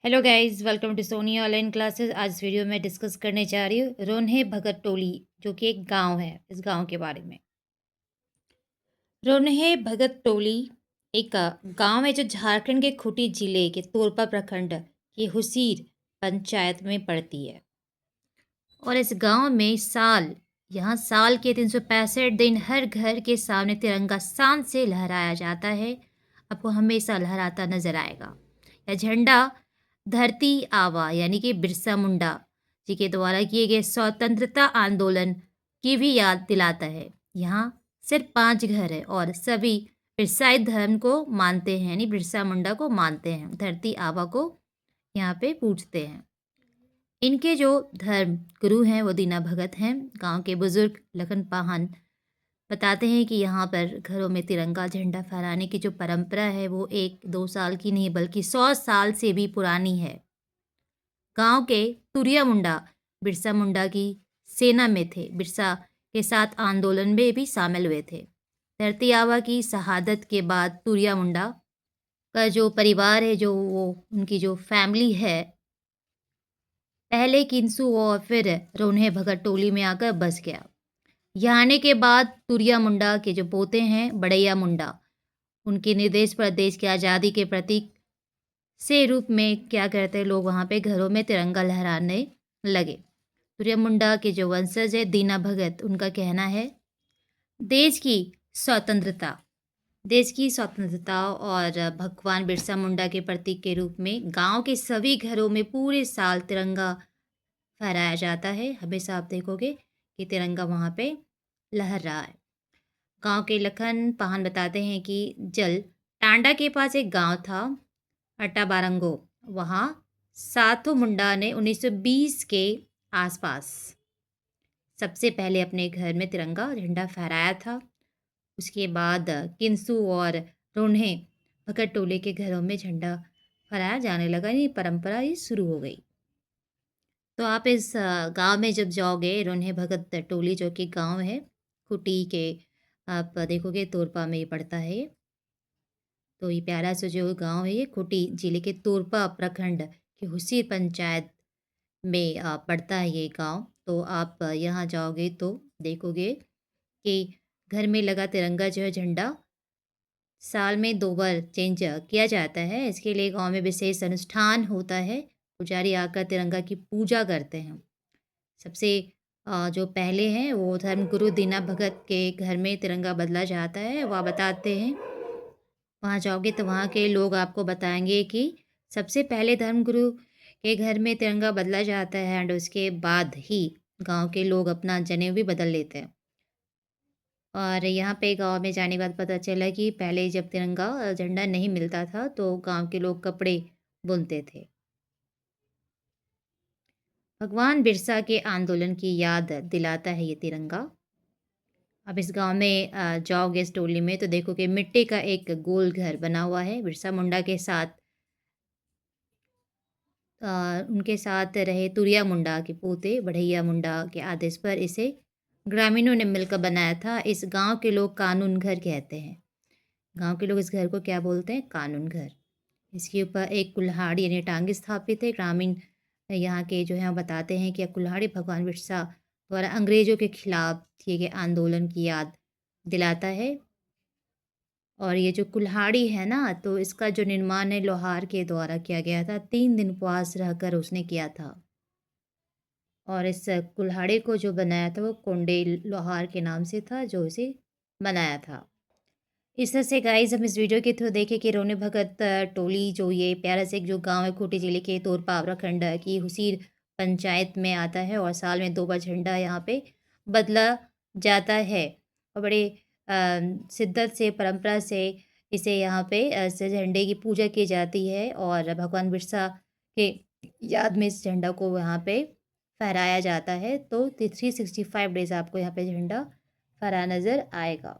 Hello guys, welcome to Soni online classes. आज इस video में डिस्कस करने जा रही हूँ रोन्हे भगत टोली, जो कि एक गांव है। इस गांव के बारे में। रोन्हे भगत टोली एक गांव है जो झारखंड के खूंटी जिले के तोरपा प्रखंड के हुसीर पंचायत में पड़ती है। और इस गांव में यहाँ साल के 365 दिन हर घर के सामने तिरंगा शान से लहराया जाता है। आपको हमेशा लहराता नजर आएगा। यह झंडा धरती आबा यानी कि बिरसा मुंडा जी के द्वारा किए गए स्वतंत्रता आंदोलन की भी याद दिलाता है। यहाँ सिर्फ 5 घर है और सभी बिरसाई धर्म को मानते हैं, यानी बिरसा मुंडा को मानते हैं। धरती आबा को यहाँ पे पूजते हैं। इनके जो धर्म गुरु हैं वो दीना भगत हैं। गांव के बुजुर्ग लखन पाहन बताते हैं कि यहाँ पर घरों में तिरंगा झंडा फहराने की जो परंपरा है वो 1-2 साल की नहीं बल्कि 100 साल से भी पुरानी है। गांव के तुरिया मुंडा बिरसा मुंडा की सेना में थे। बिरसा के साथ आंदोलन में भी शामिल हुए थे। धरती आबा की शहादत के बाद तुरिया मुंडा का जो परिवार है, जो वो उनकी जो फैमिली है, पहले किंसू और फिर रोन्हे भगत टोली में आकर बस गया। यहाँ आने के बाद तुरिया मुंडा के जो पोते हैं बड़ैया मुंडा, उनके निर्देश पर देश की आज़ादी के प्रतीक से रूप में क्या करते हैं लोग वहाँ पे घरों में तिरंगा लहराने लगे। तुरिया मुंडा के जो वंशज है दीना भगत, उनका कहना है देश की स्वतंत्रता और भगवान बिरसा मुंडा के प्रतीक के रूप में गांव के सभी घरों में पूरे साल तिरंगा फहराया जाता है। हमेशा आप देखोगे कि तिरंगा वहाँ पे लहर रहा है। गांव के लखन पाहन बताते हैं कि जल टांडा के पास एक गांव था अट्टा बारंगो। वहाँ साथो मुंडा ने 1920 के आसपास सबसे पहले अपने घर में तिरंगा झंडा फहराया था। उसके बाद किंसू और रोन्हे भगत टोले के घरों में झंडा फहराया जाने लगा। ये परंपरा ये शुरू हो गई। तो आप इस गांव में जब जाओगे, रोन्हे भगत टोली जो कि गांव है खूंटी के, आप देखोगे तोरपा में ये पड़ता है ये। तो ये प्यारा सा जो गांव है ये खूंटी जिले के तोरपा प्रखंड के हुसीर पंचायत में पड़ता है ये गांव। तो आप यहाँ जाओगे तो देखोगे कि घर में लगा तिरंगा जो है झंडा साल में 2 बार चेंज किया जाता है। इसके लिए गांव में विशेष अनुष्ठान होता है। पुजारी आकर तिरंगा की पूजा करते हैं। सबसे जो पहले हैं वो धर्मगुरु दीना भगत के घर में तिरंगा बदला जाता है। वह बताते हैं, वहाँ जाओगे तो वहाँ के लोग आपको बताएंगे कि सबसे पहले धर्मगुरु के घर में तिरंगा बदला जाता है एंड उसके बाद ही गांव के लोग अपना जनेऊ भी बदल लेते हैं। और यहाँ पे गांव में जाने के बाद पता चला कि पहले जब तिरंगा झंडा नहीं मिलता था तो गांव के लोग कपड़े बुनते थे। भगवान बिरसा के आंदोलन की याद दिलाता है ये तिरंगा। अब इस गांव में जाओगे इस टोली में तो देखोगे मिट्टी का एक गोल घर बना हुआ है। बिरसा मुंडा के साथ उनके साथ रहे तुरिया मुंडा के पोते बढ़ैया मुंडा के आदेश पर इसे ग्रामीणों ने मिलकर बनाया था। इस गांव के लोग कानून घर कहते हैं। गांव के लोग इस घर को क्या बोलते हैं? कानून घर। इसके ऊपर एक कुल्हाड़ी यानी टांगी स्थापित है। ग्रामीण यहाँ के जो हैं बताते हैं कि कुल्हाड़ी भगवान बिरसा द्वारा अंग्रेजों के खिलाफ किए गए आंदोलन की याद दिलाता है। और ये जो कुल्हाड़ी है ना, तो इसका जो निर्माण है लोहार के द्वारा किया गया था। 3 दिन उपवास रहकर उसने किया था। और इस कुल्हाड़ी को जो बनाया था वो कोंडे लोहार के नाम से था जो इसे बनाया था। इस तरह से गाइज हम इस वीडियो के थ्रू देखें कि रोने भगत टोली जो ये प्यारा से जो गांव है खूंटी जिले के तोरपा प्रखंड की हुसीर पंचायत में आता है और साल में 2 बार झंडा यहाँ पे बदला जाता है। और बड़े शिद्दत से परंपरा से इसे यहाँ पे इस झंडे की पूजा की जाती है और भगवान बिरसा के याद में इस झंडा को यहाँ पे फहराया जाता है। तो 365 डेज आपको यहाँ पे झंडा फहरा नज़र आएगा।